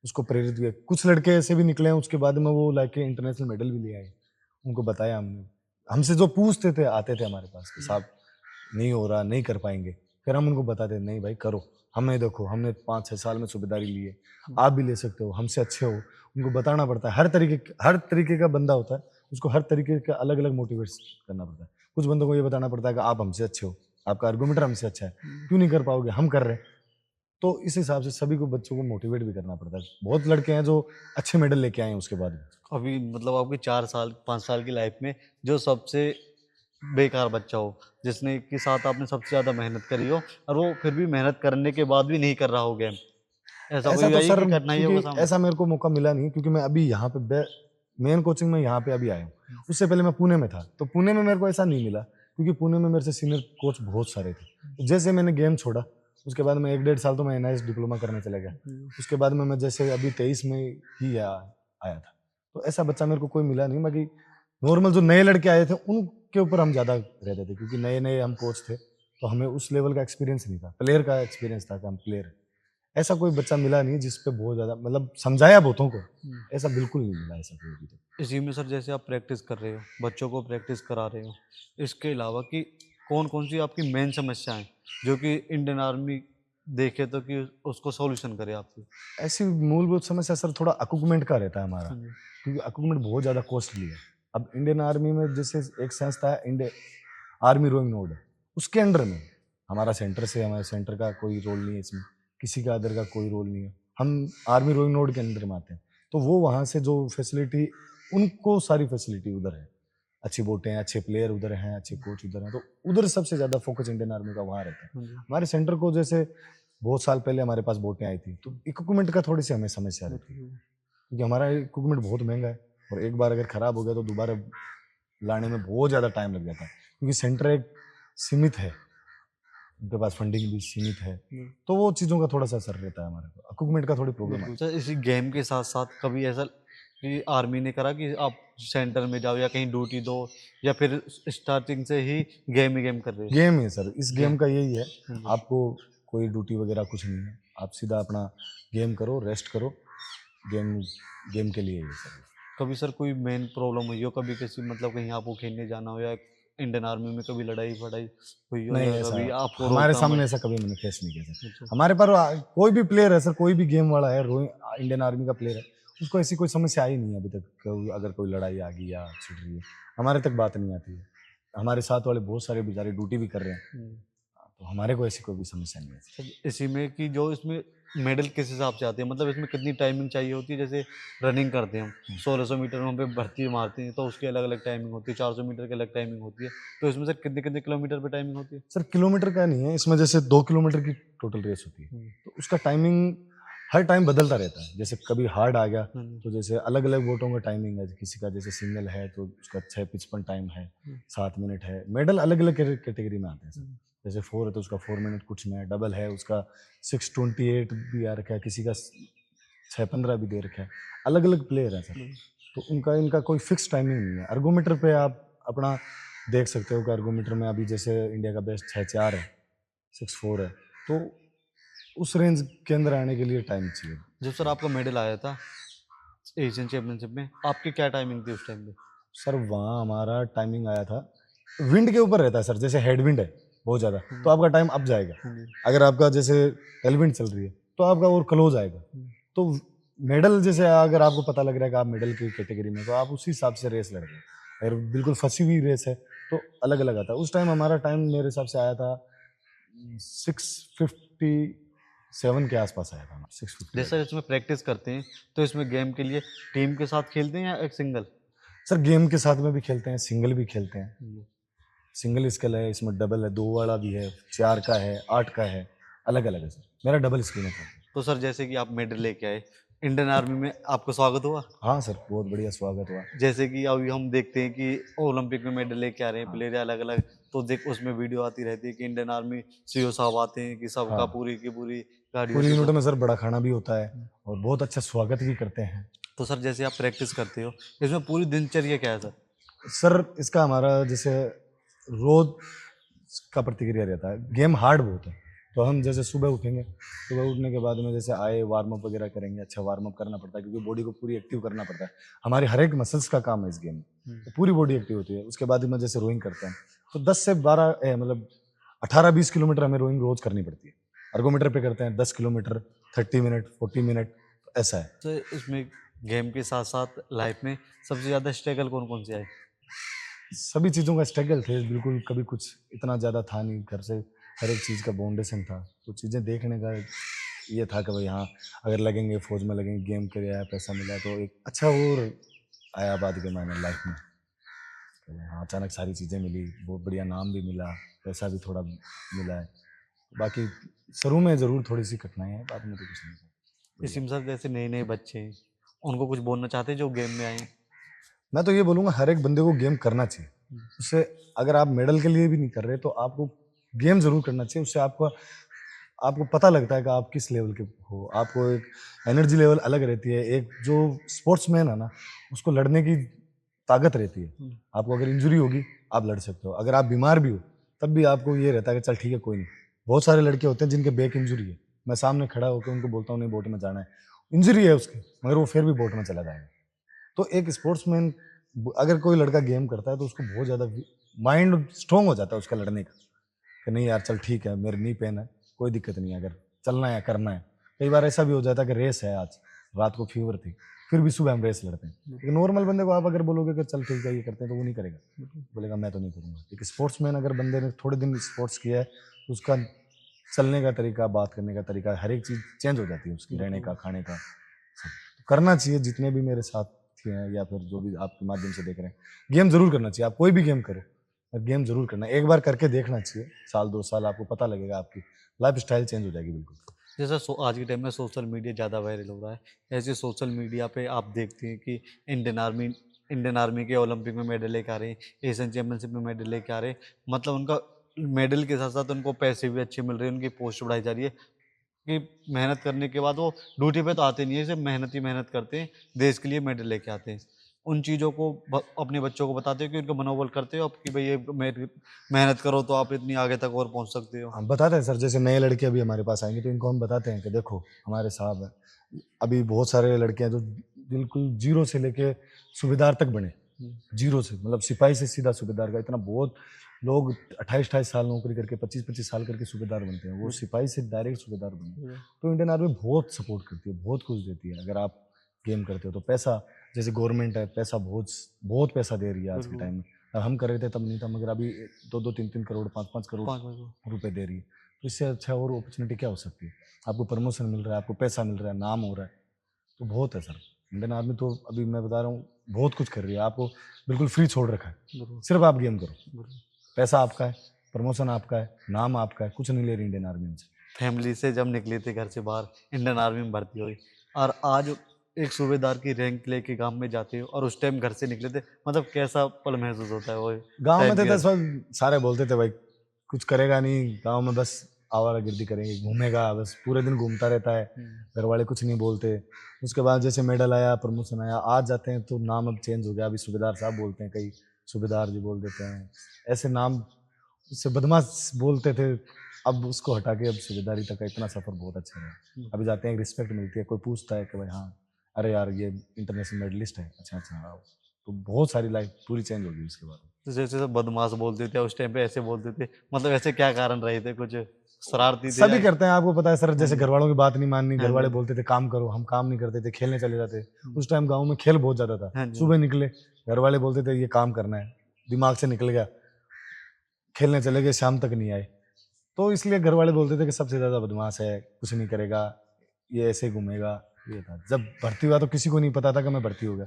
उसको प्रेरित किया। कुछ लड़के ऐसे भी निकले हैं उसके बाद में, वो लाके इंटरनेशनल मेडल भी ले आए। उनको बताया हमने, हमसे जो पूछते थे आते थे हमारे पास कि साहब नहीं हो रहा, नहीं कर पाएंगे। फिर हम उनको बताते नहीं भाई करो, हमें देखो हमने 5-6 साल में सूबेदारी ली है, आप भी ले सकते हो, हमसे अच्छे हो। उनको बताना पड़ता है, हर तरीके का बंदा होता है, उसको हर तरीके का अलग अलग मोटिवेट करना पड़ता है। कुछ बंदों को ये बताना पड़ता है कि आप हमसे अच्छे हो, आपका आर्गूमेंटर हमसे अच्छा है, क्यों नहीं कर पाओगे, हम कर रहे हैं। तो इस हिसाब से सभी को, बच्चों को मोटिवेट भी करना पड़ता है। बहुत लड़के हैं जो अच्छे मेडल लेके आए हैं उसके बाद में। अभी मतलब आपकी 4 साल 5 साल की लाइफ में जो सबसे बेकार बच्चा हो, जिसने के साथ आपने सबसे ज़्यादा मेहनत करी हो और वो फिर भी मेहनत करने के बाद भी नहीं कर रहा हो गेम, ऐसा ऐसा कोई तो आई सर, कि घटना क्योंकि होगा सामने? ऐसा मेरे को मौका मिला नहीं, क्योंकि मैं अभी यहाँ पे मेन कोचिंग में यहाँ पे अभी आया हूँ। उससे पहले मैं पुणे में था, तो पुणे में मेरे को ऐसा नहीं मिला, क्योंकि पुणे में मेरे से सीनियर कोच बहुत सारे थे। तो जैसे मैंने गेम छोड़ा, उसके बाद में 1-1.5 साल तो मैं एनआईएस डिप्लोमा करने चला गया। उसके बाद में मैं जैसे अभी 23 में ही आया था। तो ऐसा बच्चा मेरे को कोई मिला नहीं। बाकी नॉर्मल जो नए लड़के आए थे उनके ऊपर हम ज़्यादा रहते थे, क्योंकि नए नए हम कोच थे, तो हमें उस लेवल का एक्सपीरियंस नहीं था, प्लेयर का एक्सपीरियंस था कि हम प्लेयर। ऐसा कोई बच्चा मिला नहीं जिस पे बहुत ज़्यादा मतलब समझाया बहुतों को, ऐसा बिल्कुल नहीं मिला ऐसा कोई अभी तक। इसी में सर जैसे आप प्रैक्टिस कर रहे हो, बच्चों को प्रैक्टिस करा रहे हो, इसके अलावा कि कौन-कौन सी आपकी मेन समस्या है, जो कि इंडियन आर्मी देखे तो कि उसको सॉल्यूशन करे आपकी? ऐसी मूलभूत समस्या सर थोड़ा इक्विपमेंट का रहता है हमारा, हाँ जी। क्योंकि इक्विपमेंट बहुत ज़्यादा कॉस्टली है। अब इंडियन आर्मी में जैसे एक संस्था है इंडियन आर्मी रोइंग नोड, उसके अंडर में हमारा सेंटर से, हमारे सेंटर का कोई रोल नहीं है इसमें, किसी का अदर का कोई रोल नहीं है। हम आर्मी रोइंग नोड के अंदर में आते हैं, तो वो वहाँ से जो फैसिलिटी, उनको सारी फैसिलिटी उधर है, अच्छी बोटें हैं, अच्छे प्लेयर उधर हैं, अच्छे कोच उधर हैं, तो उधर सबसे ज़्यादा फोकस इंडियन आर्मी का वहाँ रहता है। हाँ जी। हमारे सेंटर को जैसे बहुत साल पहले हमारे पास बोटें आई थी, तो इक्विपमेंट का थोड़ी सी हमें समस्या रहती है, क्योंकि हमारा इक्विपमेंट बहुत महंगा है, और एक बार अगर खराब हो गया तो दोबारा लाने में बहुत ज़्यादा टाइम लग जाता है, क्योंकि सेंटर एक सीमित है, उनके पास फंडिंग भी सीमित है, तो वो चीज़ों का थोड़ा सा असर रहता है हमारे को, इक्विपमेंट का थोड़ी प्रॉब्लम है। बिल्कुल सर, इसी गेम के साथ-साथ कभी ऐसा कि आर्मी ने करा कि आप सेंटर में जाओ या कहीं ड्यूटी दो, या फिर स्टार्टिंग से ही गेम ही गेम कर रहे हो? गेम है सर, इस गेम। गेम का यही है, हाँ जी। आपको कोई ड्यूटी वगैरह कुछ नहीं है, आप सीधा अपना गेम करो, रेस्ट करो, गेम गेम के लिए ही है सर। कभी सर कोई मेन प्रॉब्लम हुई हो, कभी किसी मतलब कहीं आपको खेलने जाना हो, या इंडियन आर्मी में कभी लड़ाई-वड़ाई हुई हो, नहीं, या ऐसा कभी आपको हमारे रोकथाम सामने है? ऐसा कभी मैंने फेस नहीं किया सर। अच्छा। हमारे पर कोई भी प्लेयर है सर, कोई भी गेम वाला है, इंडियन आर्मी का प्लेयर है, उसको ऐसी कोई समस्या आई नहीं है अभी तक, अगर कोई लड़ाई आ गई या छिड़ रही है, हमारे तक बात नहीं आती है। हमारे साथ वाले बहुत सारे बेचारे ड्यूटी भी कर रहे हैं, हुँ। तो हमारे को ऐसी कोई भी समस्या नहीं है। सर इसी में कि जो इसमें मेडल किस हिसाब से आते हैं, मतलब इसमें कितनी टाइमिंग चाहिए होती है? जैसे रनिंग करते हैं हम 1600 मीटर में हम पे भर्ती मारते हैं, तो उसकी अलग-अलग टाइमिंग होती है, 400 मीटर की अलग टाइमिंग होती है। तो इसमें सर कितने-कितने किलोमीटर पे टाइमिंग होती है? सर किलोमीटर का नहीं है, इसमें जैसे 2 किलोमीटर की टोटल रेस होती है, हुँ। तो उसका टाइमिंग हर टाइम बदलता रहता है। जैसे कभी हार्ड आ गया, हाँ जी। तो जैसे अलग-अलग वोटों का टाइमिंग है, किसी का जैसे सिंगल है तो उसका 6:55 टाइम है, 7 मिनट है। मेडल अलग-अलग कैटेगरी में आते हैं सर। जैसे 4 है तो उसका 4 मिनट कुछ में है, डबल है उसका 6:28 भी आ रखा है, किसी का 6:15 भी दे रखा है। अलग-अलग प्लेयर हैं सर, तो उनका इनका कोई फिक्स टाइमिंग नहीं है। अर्गोमीटर पे आप अपना देख सकते हो कि अर्गोमीटर में अभी जैसे इंडिया का बेस्ट 6:04 है, 6'4" है। तो उस रेंज के अंदर आने के लिए टाइम चाहिए। जब सर आपका मेडल आया था एशियन चैंपियनशिप में, आपकी क्या टाइमिंग थी उस टाइम पे? सर वहाँ हमारा टाइमिंग आया था, विंड के ऊपर रहता है सर, जैसे हेड विंड है बहुत ज़्यादा तो आपका टाइम अप जाएगा। अगर आपका जैसे टेल विंड चल रही है तो आपका और क्लोज आएगा। तो मेडल जैसे अगर आपको पता लग रहा है कि आप मेडल की कैटेगरी में, तो आप उसी हिसाब से रेस लड़ रहे हैं। अगर बिल्कुल फंसी हुई रेस है तो अलग अलग आता है। उस टाइम हमारा टाइम मेरे हिसाब से आया था 6:57 के आसपास आया था, 6:50। जैसे इसमें प्रैक्टिस करते हैं तो इसमें गेम के लिए टीम के साथ खेलते हैं या एक सिंगल? सर गेम के साथ में भी खेलते हैं, सिंगल भी खेलते हैं। सिंगल स्केल है, इसमें डबल है, 2 वाला भी है, 4 का है, 8 का है, अलग अलग है सर। मेरा डबल स्क्रीन है सर। तो सर जैसे कि आप मेडल लेके आए, इंडियन आर्मी में आपको स्वागत हुआ? हाँ सर, बहुत बढ़िया स्वागत हुआ। जैसे कि अभी हम देखते हैं कि ओलंपिक में मेडल लेके आ रहे हैं प्लेयर अलग अलग, तो देख उसमें वीडियो आती रहती है कि इंडियन आर्मी सीओ साहब आते हैं कि सबका हाँ, पूरी की पूरी गाड़ियों पूरी के यूनिट साथ। में सर बड़ा खाना भी होता है और बहुत अच्छा स्वागत भी करते हैं। तो सर जैसे आप प्रैक्टिस करते हो, इसमें पूरी दिनचर्या क्या है सर? सर इसका हमारा जैसे रोज का प्रतिक्रिया रहता है। गेम हार्ड बहुत है, तो हम जैसे सुबह उठेंगे, सुबह उठने के बाद में जैसे आए वार्म अप वगैरह करेंगे। अच्छा वार्म अप करना पड़ता है क्योंकि बॉडी को पूरी एक्टिव करना पड़ता है। हमारी हर एक मसल्स का काम है इस गेम में, तो पूरी बॉडी एक्टिव होती है। उसके बाद में जैसे रोइंग करते हैं तो 10 से 12 मतलब 18-20 किलोमीटर हमें रोइंग रोज करनी पड़ती है। अर्गोमीटर पे करते हैं 10 किलोमीटर, 30 मिनट, 40 मिनट, ऐसा है। तो इसमें गेम के साथ साथ लाइफ में सबसे ज़्यादा स्ट्रगल कौन कौन से आए? सभी चीज़ों का स्ट्रगल थे, बिल्कुल कभी कुछ इतना ज़्यादा था नहीं। घर से हर एक चीज़ का बाउंडेशन था, तो चीज़ें देखने का ये था कि भाई हाँ, अगर लगेंगे फौज में लगेंगे, गेम के लिए आया, पैसा मिला तो एक अच्छा और आया बाद के मायने लाइफ में। तो हाँ, अचानक सारी चीज़ें मिली, बहुत बढ़िया नाम भी मिला, पैसा भी थोड़ा मिला है। बाकी शुरू में ज़रूर थोड़ी सी कठिनाई है, बाद में तो कुछ नहीं था। इसी में सर जैसे नए नए बच्चे हैं, उनको कुछ बोलना चाहते हैं जो गेम में आए हैं? मैं तो ये बोलूँगा हर एक बंदे को गेम करना चाहिए। उससे अगर आप मेडल के लिए भी नहीं कर रहे तो आपको गेम ज़रूर करना चाहिए। उससे आपको आपको पता लगता है कि आप किस लेवल के हो। आपको एक एनर्जी लेवल अलग रहती है। एक जो स्पोर्ट्समैन है ना, उसको लड़ने की ताकत रहती है। आपको अगर इंजरी होगी, आप लड़ सकते हो। अगर आप बीमार भी हो, तब भी आपको ये रहता है कि चल ठीक है कोई नहीं। बहुत सारे लड़के होते हैं जिनके बैक इंजरी है। मैं सामने खड़ा होकर उनको बोलता हूँ नहीं बोट में जाना है। इंजरी है उसकी, मगर वो फिर भी बोट में चला जाएगा। तो एक स्पोर्ट्समैन अगर कोई लड़का गेम करता है तो उसको बहुत ज़्यादा माइंड स्ट्रांग हो जाता है उसका लड़ने का, कि नहीं यार चल ठीक है, मेरे नी पेन है, कोई दिक्कत नहीं है, अगर चलना है करना है। कई बार ऐसा भी हो जाता है कि रेस है, आज रात को फीवर थी, फिर भी सुबह हम रेस लड़ते हैं। लेकिन नॉर्मल बंदे को आप अगर बोलोगे कि चल ठीक है ये करते हैं, तो वो नहीं करेगा, बोलेगा मैं तो नहीं करूँगा। एक स्पोर्ट्समैन अगर बंदे ने थोड़े दिन स्पोर्ट्स किया है तो उसका चलने का तरीका, बात करने का तरीका, हर एक चीज़ चेंज हो जाती है उसकी, रहने का, खाने का सब। करना चाहिए जितने भी मेरे साथी हैं या फिर जो भी आपके माध्यम से देख रहे हैं, गेम जरूर करना चाहिए। आप कोई भी गेम करो, गेम जरूर करना है। एक बार करके देखना चाहिए, साल 2 साल आपको पता लगेगा, आपकी लाइफ स्टाइल चेंज हो जाएगी बिल्कुल। जैसा आज के टाइम में सोशल मीडिया ज़्यादा वायरल हो रहा है, ऐसे सोशल मीडिया पे आप देखते हैं कि इंडियन आर्मी के ओलंपिक में मेडल लेके आ रहे हैं, एशियन चैंपियनशिप में मेडल लेके आ रहे हैं। मतलब उनका मेडल के साथ साथ उनको पैसे भी अच्छे मिल रहे हैं, उनकी पोस्ट बढ़ाई जा रही है कि मेहनत करने के बाद वो ड्यूटी पे तो आते नहीं है, सिर्फ मेहनत ही मेहनत करते हैं, देश के लिए मेडल लेके आते हैं। उन चीज़ों को अपने बच्चों को बताते हो कि उनको मनोबल करते हो आप कि भाई ये मेहनत करो तो आप इतनी आगे तक और पहुंच सकते हो? हम बताते हैं सर, जैसे नए लड़के अभी हमारे पास आएंगे तो इनको हम बताते हैं कि देखो हमारे साहब हैं, अभी बहुत सारे लड़के हैं जो बिल्कुल जीरो से लेके सूबेदार तक बने। जीरो से मतलब सिपाही से सीधा सूबेदार का, इतना बहुत लोग 28-28 साल नौकरी करके 25-25 साल करके सूबेदार बनते हैं, वो सिपाही से डायरेक्ट सूबेदार बने। तो इंडियन आर्मी बहुत सपोर्ट करती है, बहुत कुछ देती है। अगर आप गेम करते हो तो पैसा, जैसे गवर्नमेंट है, पैसा बहुत बहुत पैसा दे रही है आज के टाइम में। और हम कर रहे थे तब नहीं था, मगर अभी 2-2, 3-3 करोड़, 5-5 करोड़ रुपए दे रही है। तो इससे अच्छा और अपॉर्चुनिटी क्या हो सकती है? आपको प्रमोशन मिल रहा है, आपको पैसा मिल रहा है, नाम हो रहा है, तो बहुत है सर। इंडियन आर्मी तो अभी मैं बता रहा हूँ बहुत कुछ कर रही है, आपको बिल्कुल फ्री छोड़ रखा है। सिर्फ आप गेम करो, पैसा आपका है, प्रमोशन आपका है, नाम आपका है, कुछ नहीं ले रही इंडियन आर्मी में से। फैमिली से जब निकले थे घर से बाहर, इंडियन आर्मी में भर्ती हुई और आज एक सूबेदार की रैंक लेके गांव में जाते हो और उस टाइम घर से निकले थे, मतलब कैसा पल महसूस होता है वो गांव में टाइम थे के? तो सब सारे बोलते थे भाई कुछ करेगा नहीं गांव में, बस आवारागर्दी करेंगे, घूमेगा बस, पूरे दिन घूमता रहता है, घर वाले कुछ नहीं बोलते। उसके बाद जैसे मेडल आया, प्रमोशन आया, आज जाते हैं तो नाम अब चेंज हो गया, अभी सूबेदार साहब बोलते हैं, कई सूबेदार जी बोल देते हैं, ऐसे नाम उससे बदमाश बोलते थे अब उसको हटा के अब सूबेदारी तक का इतना सफ़र बहुत अच्छा रहा। अभी जाते हैं, रिस्पेक्ट मिलती है, कोई पूछता है कि भाई हाँ, अरे यार ये इंटरनेशनल मेडलिस्ट है, अच्छा अच्छा हाँ। तो बहुत सारी लाइफ पूरी चेंज हो गई उसके बाद। तो जैसे सब बदमाश बोलते थे उस टाइम पे, ऐसे बोलते थे, मतलब ऐसे क्या कारण रहे थे, कुछ शरारती थे सभी या? करते हैं, आपको पता है सर, हाँ जैसे जी। घर वालों की बात नहीं माननी, हाँ घर वाले जी। बोलते थे काम करो, हम काम नहीं करते थे, खेलने चले जाते। हम्म, उस टाइम गाँव में खेल बहुत ज़्यादा था। हाँ जी। सुबह निकले, घर वाले बोलते थे ये काम करना है, दिमाग से निकल गया, खेलने चले गए, शाम तक नहीं आए। तो इसलिए घर वाले बोलते थे कि सबसे ज़्यादा बदमाश है, कुछ नहीं करेगा, ये ऐसे ही घूमेगा। ये था। जब भर्ती हुआ तो किसी को नहीं पता था कि मैं भर्ती हो गया।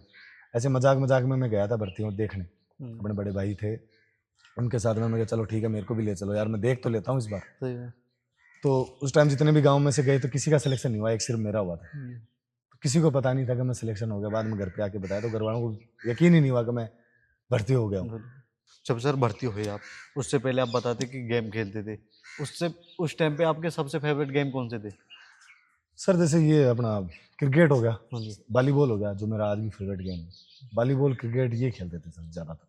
ऐसे मजाक-मजाक में मैं गया था भर्ती हो देखने। हम्म, अपने बड़े भाई थे, उनके साथ में मैं कहा चलो ठीक है, मेरे को भी ले चलो यार, मैं देख तो लेता हूँ इस बार। सही है। तो उस टाइम जितने भी गाँव में से गए तो किसी का सिलेक्शन नहीं हुआ, एक सिर्फ मेरा हुआ था। हम्म, तो किसी को पता नहीं था कि मैं सिलेक्शन हो गया। बाद में घर पे आके बताया तो घर वालों को यकीन ही नहीं हुआ कि मैं भर्ती हो गया हूँ। बिल्कुल। जब सर भर्ती हुए आप, उससे पहले आप बताते कि गेम खेलते थे, उससे उस टाइम पे आपके सबसे फेवरेट गेम कौन से थे? सर जैसे ये अपना क्रिकेट हो गया, हाँ जी। वॉलीबॉल हो गया, जो मेरा आज भी फेवरेट गेम है। वॉलीबॉल, क्रिकेट ये खेलते थे सर ज़्यादातर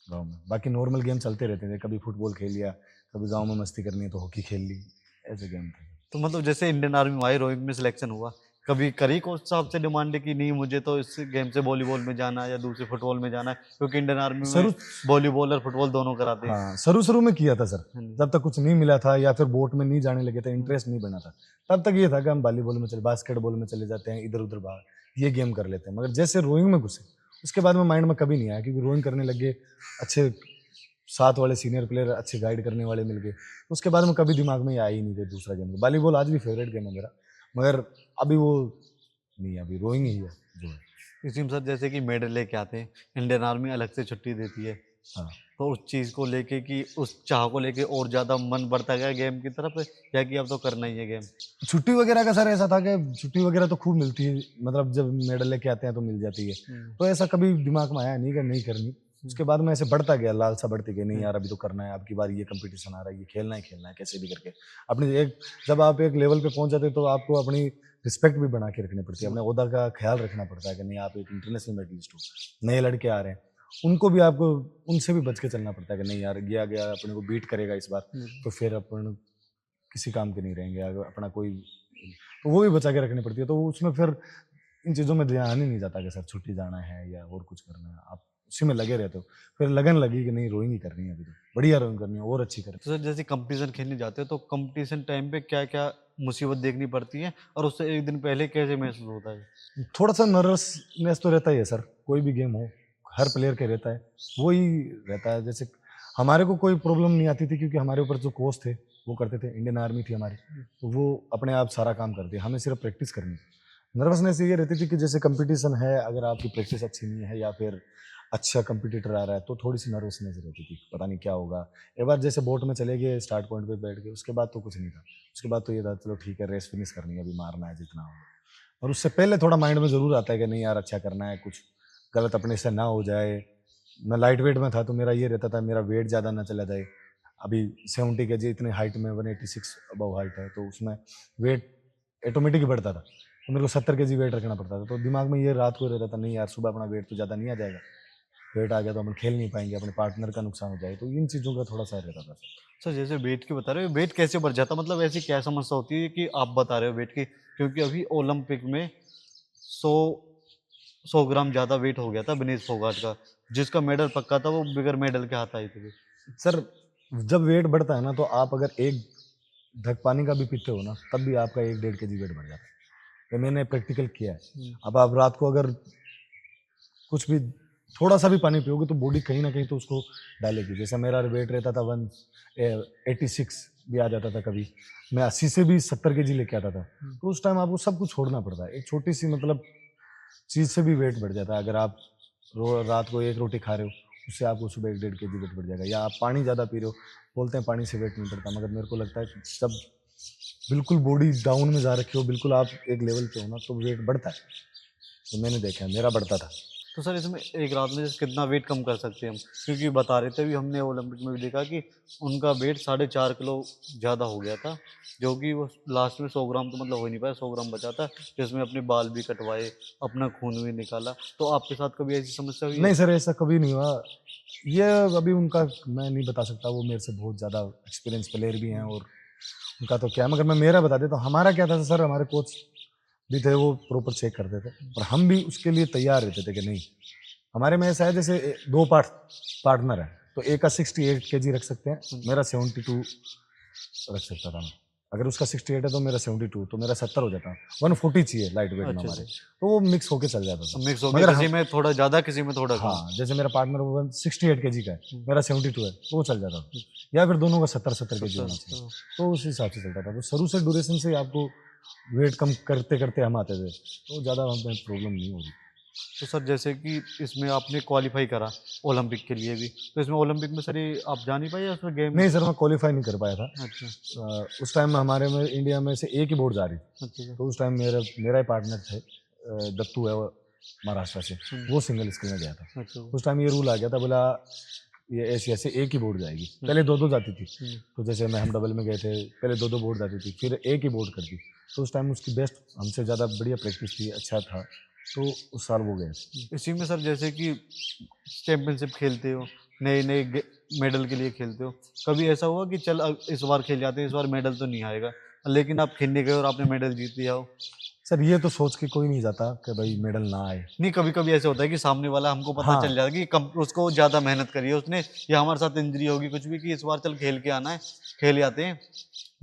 गाँव में। बाकी नॉर्मल गेम चलते रहते थे, कभी फुटबॉल खेल लिया, कभी गाँव में मस्ती करनी है तो हॉकी खेल ली, ऐसे गेम थे। तो मतलब जैसे इंडियन आर्मी में आए, रोइंग में सिलेक्शन हुआ, कभी करी कोच साहब से डिमांड कि नहीं मुझे तो इस गेम से वॉलीबॉल में जाना है या दूसरे फुटबॉल में जाना है, क्योंकि इंडियन आर्मी में शुरू वॉलीबॉल और फुटबॉल दोनों कराते हैं। हाँ, शुरू-शुरू में किया था सर। हाँ जी। जब तक कुछ नहीं मिला था या फिर बोट में नहीं जाने लगे थे, इंटरेस्ट नहीं बना था, तब तक ये था कि हम वॉलीबॉल में चले, बास्केटबॉल में चले जाते हैं, इधर-उधर बाहर, ये गेम कर लेते हैं। मगर जैसे रोइंग में घुसे, उसके बाद में माइंड में कभी नहीं आया, क्योंकि रोइंग करने लग गए, अच्छे साथ वाले सीनियर प्लेयर, अच्छे गाइड करने वाले मिल गए। उसके बाद में कभी दिमाग में ये आया ही नहीं कि दूसरा गेम। वॉलीबॉल आज भी फेवरेट गेम है मेरा, मगर अभी वो नहीं है, अभी रोइंग ही है जो है। इसी में सर जैसे कि मेडल लेके आते हैं, इंडियन आर्मी अलग से छुट्टी देती है, हाँ। तो उस चीज़ को लेके कि उस चाह को लेके और ज़्यादा मन बढ़ता गया गेम की तरफ, या कि अब तो करना ही है गेम? छुट्टी वगैरह का सर ऐसा था कि छुट्टी वगैरह तो खूब मिलती है, मतलब जब मेडल लेके आते हैं तो मिल जाती है। हम्म, तो ऐसा कभी दिमाग में आया नहीं कि नहीं करनी। उसके बाद में ऐसे बढ़ता गया, लालसा बढ़ती गई, नहीं हम्म, यार अभी तो करना है, अब की बार ये कंपटीशन आ रहा है, ये खेलना है कैसे भी करके। अपनी एक जब आप एक लेवल पे पहुंच जाते हो तो आपको अपनी रिस्पेक्ट भी बना के रखनी पड़ती है, अपने ओहदा का ख्याल रखना पड़ता है कि नहीं आप एक इंटरनेशनल मेडलिस्ट हो, नए लड़के आ रहे हैं, उनको भी आपको उनसे भी बच के चलना पड़ता है कि नहीं यार ये आ गया अपने को बीट करेगा इस बार, हम्म। तो फिर अपन किसी काम के नहीं रहेंगे, अगर अपना कोई, तो वो भी बचा के रखनी पड़ती है। तो उसमें फिर इन चीज़ों में ध्यान ही नहीं जाता कि सर छुट्टी जाना है या और कुछ करना है, आप उसी में लगे रहते हो। फिर लगन लगी कि नहीं रोइंग ही करनी है अभी तो, बढ़िया रोइंग करनी है और अच्छी करनी तो सर जैसे कंपटीशन खेलने जाते हो तो कंपटीशन टाइम पे क्या क्या मुसीबत देखनी पड़ती है, और उससे एक दिन पहले कैसे महसूस होता है? है। थोड़ा सा नर्वसनेस तो रहता ही है सर, कोई भी गेम हो, हर प्लेयर के रहता है, वही रहता है। जैसे हमारे को कोई प्रॉब्लम नहीं आती थी, क्योंकि हमारे ऊपर जो कोच थे वो करते थे, इंडियन आर्मी थी हमारी, तो वो अपने आप सारा काम करती है, हमें सिर्फ प्रैक्टिस करनी है। नर्वसनेस ये रहती थी कि जैसे कंपटीशन है, अगर आपकी प्रैक्टिस अच्छी नहीं है या फिर अच्छा कंपटीटर आ रहा है तो थोड़ी सी नर्वसनेस रहती थी, पता नहीं क्या होगा। एक बार जैसे बोट में चले गए, स्टार्ट पॉइंट पे बैठ गए, उसके बाद तो कुछ नहीं था। उसके बाद तो ये था चलो ठीक है, रेस फिनिश करनी है, अभी मारना है जितना होगा। और उससे पहले थोड़ा माइंड में ज़रूर आता है कि नहीं यार अच्छा करना है, कुछ गलत अपने से ना हो जाए। मैं लाइट वेट में था तो मेरा ये रहता था मेरा वेट ज़्यादा ना चला जाए। अभी 70 केजी इतने हाइट में, 186 अबव हाइट है, तो उसमें वेट ऑटोमेटिक ही बढ़ता था। तो मेरे को 70 केजी वेट रखना पड़ता था, तो दिमाग में ये रात को रहता था नहीं यार सुबह अपना वेट तो ज़्यादा नहीं आ जाएगा, वेट आ गया तो अपन खेल नहीं पाएंगे, अपने पार्टनर का नुकसान हो जाए, तो इन चीज़ों का थोड़ा सा रहता था। सर जैसे वेट की बता रहे हो, वेट कैसे बढ़ जाता, मतलब ऐसी क्या समस्या होती है कि आप बता रहे हो वेट की? क्योंकि अभी ओलंपिक में 100 ग्राम ज़्यादा वेट हो गया था विनेश फोगाट का, जिसका मेडल पक्का था, वो बिगर मेडल के हाथ आई थी। सर जब वेट बढ़ता है ना, तो आप अगर एक ढक पानी का भी पीते हो ना, तब भी आपका 1-1.5 kg वेट बढ़ जाता है। ये मैंने प्रैक्टिकल किया है। अब आप रात को अगर कुछ भी थोड़ा सा भी पानी पियोगे तो बॉडी कहीं ना कहीं तो उसको डालेगी। जैसा मेरा वेट रहता था 186 भी आ जाता था कभी, मैं 80 से भी 70 केजी लेके आता था। तो उस टाइम आपको सब कुछ छोड़ना पड़ता है, एक छोटी सी मतलब चीज़ से भी वेट बढ़ जाता है। अगर आप रात को एक रोटी खा रहे हो, उससे आपको सुबह 1-1.5 kg वेट बढ़ जाएगा, या आप पानी ज़्यादा पी रहे हो, बोलते हैं पानी से वेट नहीं बढ़ता, मगर मेरे को लगता है कि जब बिल्कुल बॉडी डाउन में जा रखी हो, बिल्कुल आप एक लेवल पे हो ना, तो वेट बढ़ता है। तो मैंने देखा है, मेरा बढ़ता था। तो सर इसमें एक रात में जैसे कितना वेट कम कर सकते हैं हम? क्योंकि बता रहे थे, अभी हमने ओलंपिक में भी देखा कि उनका वेट 4.5 किलो ज़्यादा हो गया था, जो कि वो लास्ट में 100 ग्राम तो मतलब हो ही नहीं पाया, 100 ग्राम बचा था, जिसमें अपने बाल भी कटवाए, अपना खून भी निकाला। तो आपके साथ कभी ऐसी समस्या हुई है? नहीं सर, ऐसा कभी नहीं हुआ। ये अभी उनका मैं नहीं बता सकता, वो मेरे से बहुत ज़्यादा एक्सपीरियंस प्लेयर भी हैं और उनका तो क्या है, मगर मैं मेरा बता देता हूँ। हमारा क्या था सर, हमारे कोच भी थे, वो प्रॉपर चेक करते थे और हम भी उसके लिए तैयार रहते थे कि नहीं, हमारे में ऐसा है जैसे दो पार्टनर है तो एक का 68 केजी रख सकते हैं, मेरा 72 रख सकता था मैं। अगर उसका 68 है तो मेरा 72, तो मेरा 70 हो जाता। 140 चाहिए लाइट वेट में अच्छा हमारे, अच्छा, तो वो मिक्स होके चल जाता था। मिक्स हो गया, मगर किसी हम, में थोड़ा ज़्यादा किसी में थोड़ा कम। हाँ, जैसे मेरा पार्टनर 168 केजी का है, हम्म, मेरा 72 है, तो वो चल जाता था। या फिर दोनों का 70-70 केजी होना चाहिए, सत्तर। तो उस हिसाब से चलता था। तो शुरू से ड्यूरेशन से आपको वेट कम करते करते हम आते थे, तो ज़्यादा हमें प्रॉब्लम नहीं होगी। तो सर जैसे कि इसमें आपने क्वालिफाई करा ओलंपिक के लिए भी, तो इसमें ओलंपिक में सर ये आप जा नहीं पाए या उसमें गेम? नहीं सर, मैं क्वालिफाई नहीं कर पाया था। अच्छा उस टाइम हमारे में इंडिया में से एक ही बोर्ड जा रही थी, अच्छा अच्छा। तो उस टाइम मेरा ही पार्टनर थे, दत्तू है वो, महाराष्ट्र से, वो सिंगल स्किल में गया था। अच्छा उस टाइम ये रूल आ गया था, बोला ये एशिया से एक ही बोर्ड जाएगी, हम्म, पहले दो दो जाती थी। हम्म, तो जैसे मैं, हम डबल में गए थे, पहले दो दो बोर्ड जाती थी, फिर एक ही बोर्ड कर दी। तो उस टाइम उसकी बेस्ट, हमसे ज़्यादा बढ़िया प्रैक्टिस थी, अच्छा था, तो उस साल वो गए। इसी में सर जैसे कि चैंपियनशिप खेलते हो, नए नए मेडल के लिए खेलते हो, कभी ऐसा हुआ कि चल अब इस बार खेल जाते हैं, इस बार मेडल तो नहीं आएगा, लेकिन आप खेलने गए और आपने मेडल जीत लिया हो? सर ये तो सोच के कोई नहीं जाता कि भाई मेडल ना आए। नहीं, कभी कभी ऐसे होता है कि सामने वाला, हमको पता हाँ, चल जाता है कि कम उसको ज़्यादा मेहनत करी है उसने, या हमारे साथ इंजरी होगी कुछ भी, कि इस बार चल खेल के आना है, खेल जाते हैं।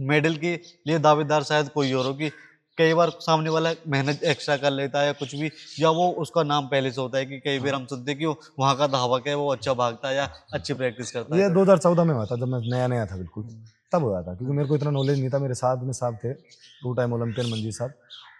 मेडल के लिए दावेदार शायद कोई और हो, कि कई बार सामने वाला मेहनत एक्स्ट्रा कर लेता है या कुछ भी, या वो उसका नाम पहले से होता है, कि कई बार हम सुनते हैं कि वो वहाँ का धावक है, वो अच्छा भागता है या अच्छी प्रैक्टिस करता है ये सर। 2014 में हुआ था, जब मैं नया नया था बिल्कुल, तब हुआ था, क्योंकि मेरे को इतना नॉलेज नहीं था। मेरे साथ में साहब थे, 2 टाइम ओलंपियन मंजी साहब,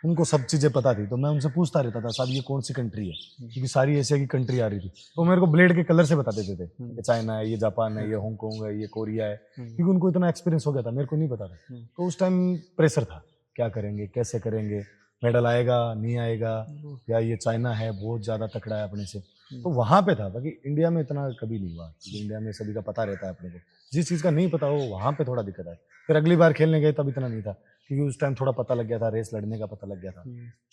उनको सब चीज़ें पता थी, तो मैं उनसे पूछता रहता था, साहब ये कौन सी कंट्री है, क्योंकि सारी एशिया की कंट्री आ रही थी, तो मेरे को ब्लेड के कलर से बता देते थे, ये चाइना है, ये जापान है, ये हांगकॉन्ग है, ये कोरिया है, क्योंकि उनको इतना एक्सपीरियंस हो गया था, मेरे को नहीं पता था। तो उस टाइम प्रेशर था, क्या करेंगे, कैसे करेंगे, मेडल आएगा नहीं आएगा, या ये चाइना है बहुत ज़्यादा तकड़ा है अपने से। तो वहाँ पे था, बाकी इंडिया में इतना कभी नहीं हुआ, क्योंकि इंडिया में सभी का पता रहता है अपने को, जिस चीज़ का नहीं पता हो वहाँ पे थोड़ा दिक्कत है। फिर अगली बार खेलने गए तब इतना नहीं था, क्योंकि उस टाइम थोड़ा पता लग गया था, रेस लड़ने का पता लग गया था।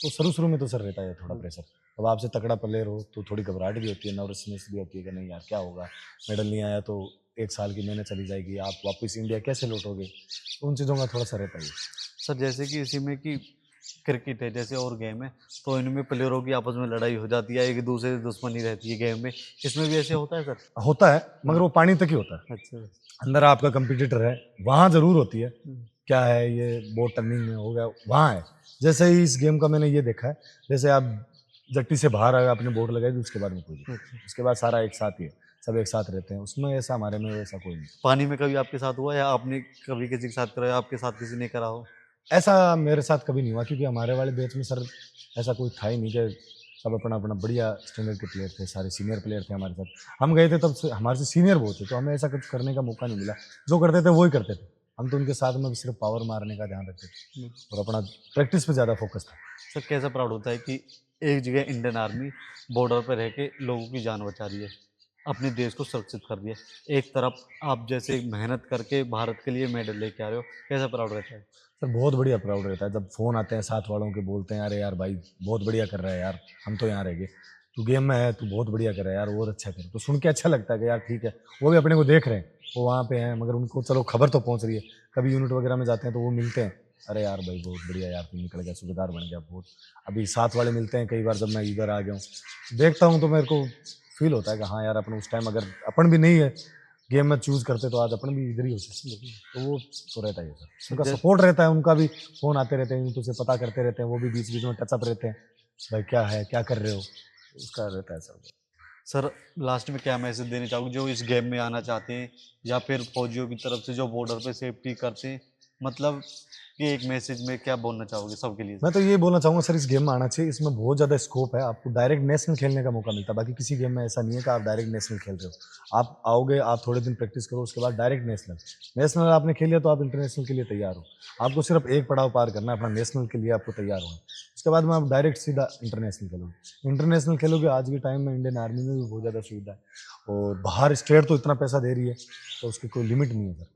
तो शुरू शुरू में तो सर रहता है थोड़ा प्रेशर। अब आपसे तगड़ा प्लेयर हो तो थोड़ी घबराहट भी होती है, नर्वसनेस भी होती है कि नहीं यार क्या होगा, मेडल नहीं आया तो 1 साल की मेहनत चली जाएगी, आप वापस इंडिया कैसे लौटोगे, तो उन चीज़ों का थोड़ा सा रहता ही है। सर जैसे कि इसी में कि क्रिकेट है जैसे और गेम है, तो इनमें प्लेयरों की आपस में लड़ाई हो जाती है, एक दूसरे से दुश्मनी रहती है गेम में, इसमें भी ऐसे होता है सर? होता है, मगर वो पानी तक ही होता है। अच्छा। अंदर आपका कंपटीटर है, वहाँ ज़रूर होती है, क्या है ये बोट टर्निंग में हो गया, वहाँ है। जैसे ही इस गेम का मैंने ये देखा है, जैसे आप जट्टी से बाहर आए, आपने बोट लगाई, तो उसके बाद में कोई नहीं, अच्छा। उसके बाद सारा एक साथ ही है, सब एक साथ रहते हैं, उसमें ऐसा, हमारे में ऐसा कोई नहीं। पानी में कभी आपके साथ हुआ, या आपने कभी किसी के साथ करा, या आपके साथ किसी ने करा हो? ऐसा मेरे साथ कभी नहीं हुआ, क्योंकि हमारे वाले बैच में सर ऐसा कोई था ही नहीं, कि सब अपना अपना बढ़िया स्टैंडर्ड के प्लेयर थे, सारे सीनियर प्लेयर थे हमारे साथ। हम गए थे तब से हमारे से सीनियर बहुत थे, तो हमें ऐसा कुछ करने का मौका नहीं मिला, जो करते थे वही करते थे। हम तो उनके साथ में सिर्फ पावर मारने का ध्यान रखते थे और अपना प्रैक्टिस पे ज़्यादा फोकस था। सर कैसा प्राउड होता है कि एक जगह इंडियन आर्मी बॉर्डर पर रह के लोगों की जान बचा रही है, अपने देश को सुरक्षित कर रही है, एक तरफ आप जैसे मेहनत करके भारत के लिए मेडल लेके आ रहे हो, कैसा प्राउड रहता है? सर बहुत बढ़िया प्राउड रहता है जब फ़ोन आते हैं साथ वालों के, बोलते हैं अरे यार भाई बहुत बढ़िया कर रहा है यार, हम तो यहाँ रह गए, तू गेम में है, तू बहुत बढ़िया कर रहा है यार, और अच्छा कर, तो सुन के अच्छा लगता है कि यार ठीक है, वो भी अपने को देख रहे हैं, वो वहाँ पे हैं, मगर उनको चलो खबर तो पहुँच रही है। कभी यूनिट वगैरह में जाते हैं तो वो मिलते हैं, अरे यार भाई बहुत बढ़िया यार, तू निकल गया, सूबेदार बन गया बहुत। अभी साथ वाले मिलते हैं कई बार, जब मैं इधर आ गया हूँ देखता हूँ, तो मेरे को फील होता है कि हाँ यार, अपन उस टाइम अगर अपन भी नहीं है गेम में चूज करते तो आज अपन भी इधर ही हो सकते, तो वो तो रहता ही है सर, उनका जैसे सपोर्ट रहता है, उनका भी फोन आते रहते हैं, उनसे पता करते रहते हैं, वो भी बीच बीच में टचअप रहते हैं, भाई क्या है, क्या कर रहे हो, उसका रहता है सर। सर लास्ट में क्या मैसेज देना चाहोगे जो इस गेम में आना चाहते हैं, या फिर फौजियों की तरफ से जो बॉर्डर पे सेफ्टी करते हैं, मतलब कि एक मैसेज में क्या बोलना चाहोगे सबके लिए मैं सर? तो ये बोलना चाहूँगा सर, इस गेम में आना चाहिए, इसमें बहुत ज़्यादा स्कोप है, आपको डायरेक्ट नेशनल खेलने का मौका मिलता है, बाकी किसी गेम में ऐसा नहीं है कि आप डायरेक्ट नेशनल खेल रहे हो। आप आओगे, आप थोड़े दिन प्रैक्टिस करो, उसके बाद डायरेक्ट नेशनल, नेशनल आपने खेल लिया तो आप इंटरनेशनल के लिए तैयार हो। आपको सिर्फ एक पड़ाव पार करना है, अपना नेशनल के लिए आपको तैयार होना, उसके बाद में आप डायरेक्ट सीधा इंटरनेशनल खेलोगे। इंटरनेशनल खेलोगे, आज के टाइम में इंडियन आर्मी में भी बहुत ज़्यादा सुविधा है, और बाहर स्टेट तो इतना पैसा दे रही है, तो उसकी कोई लिमिट नहीं है सर,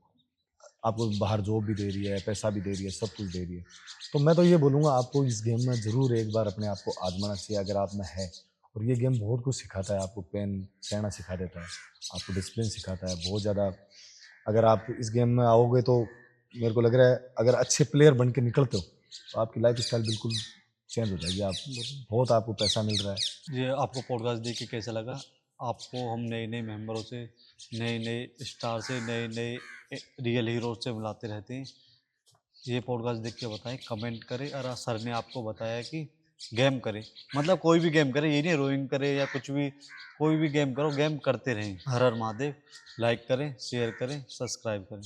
आपको बाहर जॉब भी दे रही है, पैसा भी दे रही है, सब कुछ दे रही है। तो मैं तो ये बोलूँगा, आपको इस गेम में ज़रूर एक बार अपने आप को आज़माना चाहिए, अगर आप में है। और ये गेम बहुत कुछ सिखाता है, आपको पेन सहना सिखा देता है, आपको डिसिप्लिन सिखाता है बहुत ज़्यादा। अगर आप इस गेम में आओगे तो मेरे को लग रहा है अगर अच्छे प्लेयर बन के निकलते हो तो आपकी लाइफ स्टाइल बिल्कुल चेंज हो जाएगी। आप बहुत आपको पैसा मिल रहा है। ये आपको पॉडकास्ट देख के कैसा लगा? आपको हम नए नए मेंबरों से, नए नए स्टार से, नए नए रियल हीरो से मिलाते रहते हैं। ये पॉडकास्ट देख के बताएं, कमेंट करें। और सर ने आपको बताया कि गेम करें, मतलब कोई भी गेम करें, ये नहीं रोइंग करें या कुछ भी, कोई भी गेम करो, गेम करते रहें। हर हर महादेव। लाइक करें, शेयर करें, सब्सक्राइब करें।